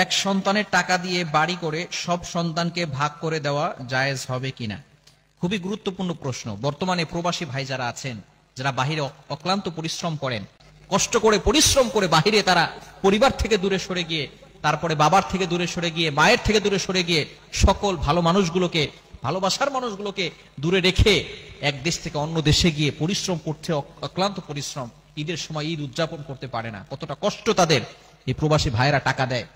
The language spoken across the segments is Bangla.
এক সন্তানের টাকা দিয়ে বাড়ি করে সব সন্তানকে ভাগ করে দেওয়া জায়েজ হবে কিনা? খুবই গুরুত্বপূর্ণ প্রশ্ন। বর্তমানে প্রবাসী ভাই যারা আছেন, যারা বাহিরে অক্লান্ত পরিশ্রম করেন, কষ্ট করে পরিশ্রম করে বাহিরে তারা পরিবার থেকে দূরে সরে গিয়ে, তারপরে বাবার থেকে দূরে সরে গিয়ে, মায়ের থেকে দূরে সরে গিয়ে, সকল ভালো মানুষগুলোকে, ভালোবাসার মানুষগুলোকে দূরে রেখে এক দেশ থেকে অন্য দেশে গিয়ে পরিশ্রম করছে, অক্লান্ত পরিশ্রম। ঈদের সময় ঈদ উদযাপন করতে পারে না, কতটা কষ্ট তাদের। এই প্রবাসী ভাইয়েরা টাকা দেয়,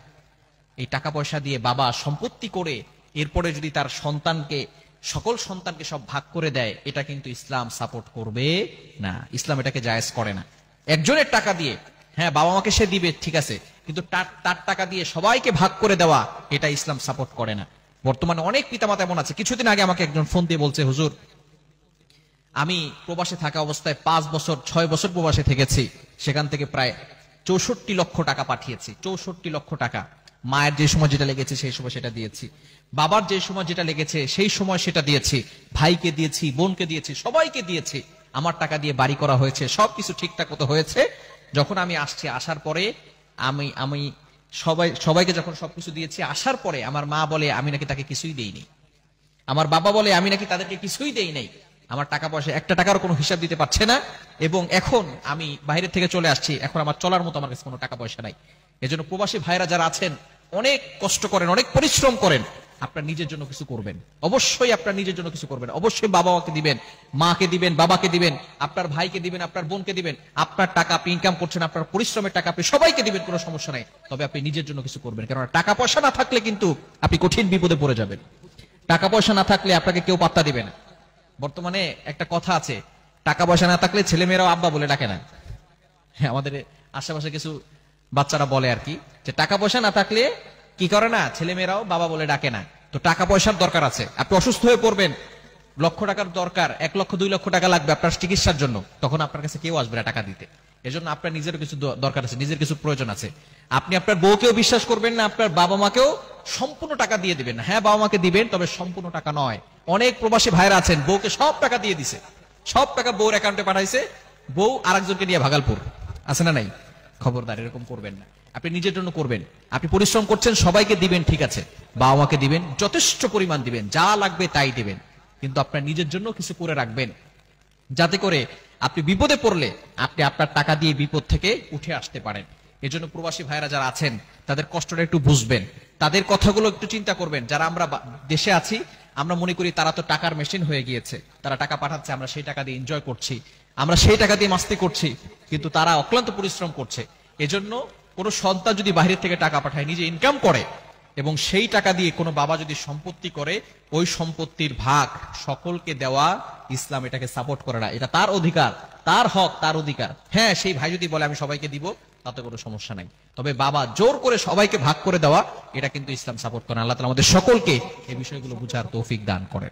এই টাকা পয়সা দিয়ে বাবা সম্পত্তি করে এরপরে যদি তার সন্তানকে, সকল সন্তানকে সব ভাগ করে দেয়, এটা কিন্তু ইসলাম সাপোর্ট করবে না। ইসলাম এটাকে জায়েজ করে না। একজনের টাকা দিয়ে, হ্যাঁ বাবা মাকে সে দিবে ঠিক আছে, কিন্তু তার টাকা দিয়ে সবাইকে ভাগ করে দেওয়া, এটা ইসলাম সাপোর্ট করে না। বর্তমানে অনেক পিতামাতা এমন আছে। কিছুদিন আগে আমাকে একজন ফোন দিয়ে বলছে, হুজুর আমি প্রবাসে থাকা অবস্থায় 5 বছর 6 বছর প্রবাসে থেকেছি, সেখান থেকে প্রায় 64 লক্ষ টাকা পাঠিয়েছি। 64 লক্ষ টাকা। মায়ের যে সময় যেটা লেগেছে সেই সময় সেটা দিয়েছি, বাবার যে সময় যেটা লেগেছে সেই সময় সেটা দিয়েছি, ভাইকে দিয়েছি, বোনকে দিয়েছি, সবাইকে দিয়েছি। আমার টাকা দিয়ে বাড়ি করা হয়েছে, সবকিছু ঠিকঠাক মতো হয়েছে। যখন আমি আসছি, আসার পরে আমি সবাইকে যখন সবকিছু দিয়েছি, আসার পরে আমার মা বলে আমি নাকি তাকে কিছুই দেইনি, আমার বাবা বলে আমি নাকি তাদেরকে কিছুই দেই নাই। আমার টাকা পয়সা একটা টাকারও কোনো হিসাব দিতে পারছে না, এবং এখন আমি বাইরে থেকে চলে আসছি, এখন আমার চলার মতো আমার কাছে কোনো টাকা পয়সা নাই। এজন্য প্রবাসী ভাইরা যারা আছেন, অনেক কষ্ট করেন, অনেক পরিশ্রম করেন, আপনার নিজের জন্য কিছু করবেন। অবশ্যই আপনার নিজের জন্য কিছু করবেন। অবশ্যই বাবা মাকে দিবেন, মাকে দিবেন, বাবাকে দিবেন, আপনার ভাইকে দিবেন, আপনার বোনকে দিবেন। আপনার টাকা আপনি ইনকাম করছেন, আপনার পরিশ্রমের টাকা আপনি সবাইকে দিবেন, কোনো সমস্যা নাই। তবে আপনি নিজের জন্য কিছু করবেন, কারণ টাকা পয়সা না থাকলে কিন্তু আপনি কঠিন বিপদে পড়ে যাবেন। টাকা পয়সা না থাকলে আপনাকে কেউ পাত্তা দিবে না। বর্তমানে একটা কথা আছে, টাকা পয়সা না থাকলে ছেলেমেয়েরাও আব্বা বলে ডাকে না। হ্যাঁ, আমাদের আশেপাশে কিছু বাচ্চারা বলে আর কি, যে টাকা পয়সা না থাকলে কি করে না, ছেলেমেয়েরাও বাবা বলে ডাকে না। তো টাকা পয়সার দরকার আছে। আপনি অসুস্থ হয়ে পড়বেন, লক্ষ টাকার দরকার, 1 লক্ষ 2 লক্ষ টাকা লাগবে আপনার চিকিৎসার জন্য, তখন আপনার কাছে কেউ আসবে না টাকা দিতে। এজন্য আপনার নিজেরও কিছু দরকার আছে, নিজের কিছু প্রয়োজন আছে। আপনি আপনার বউকেও বিশ্বাস করবেন না, আপনার বাবা মাকেও সম্পূর্ণ টাকা দিয়ে দিবেন না। হ্যাঁ, বাবা মাকে দিবেন, তবে সম্পূর্ণ টাকা নয়। অনেক প্রবাসী ভাইরা আছেন, বউকে সব টাকা দিয়ে দিছে, সব টাকা বউর অ্যাকাউন্টে পাঠাইছে, বউ আরেকজনকে নিয়ে ভাগালপুর। আছে না নাই? খবরদার, এরকম করবেন না। আপনি নিজের জন্য করবেন। আপনি পরিশ্রম করছেন, সবাইকে দিবেন ঠিক আছে, বাবা মাকে দিবেন, যথেষ্ট পরিমাণ দিবেন, যা লাগবে তাই দিবেন, কিন্তু আপনার নিজের জন্য কিছু করে রাখবেন, যাতে করে আপনি বিপদে পড়লে আপনি আপনার টাকা দিয়ে বিপদ থেকে উঠে আসতে পারেন। এজন্য প্রবাসী ভাইরা যারা আছেন, তাদের কষ্টটা একটু বুঝবেন, তাদের কথাগুলো একটু চিন্তা করবেন। যারা আমরা দেশে আছি, আমরা মনে করি তারা তো টাকার মেশিন হয়ে গিয়েছে, তারা টাকা পাঠাচ্ছে, আমরা সেই টাকা দিয়ে এনজয় করছি, আমরা সেই টাকা দিয়ে মাস্তি করছি, কিন্তু তারা অক্লান্ত পরিশ্রম করছে। এজন্য কোনো সন্তান যদি বাইরের থেকে টাকা পাঠায়, নিজে ইনকাম করে, এবং সেই টাকা দিয়ে কোনো বাবা যদি সম্পত্তি করে, ওই সম্পত্তির ভাগ সকলকে দেওয়া, ইসলাম এটাকে সাপোর্ট করে না। এটা তার অধিকার, তার হক, তার অধিকার। হ্যাঁ, সেই ভাই যদি বলে আমি সবাইকে দিব, তাতে কোনো সমস্যা নাই। তবে বাবা জোর করে সবাইকে ভাগ করে দেওয়া, এটা কিন্তু ইসলাম সাপোর্ট করে না। আল্লাহ তাআলা আমাদের সকলকে এই বিষয়গুলো বুঝার তৌফিক দান করেন।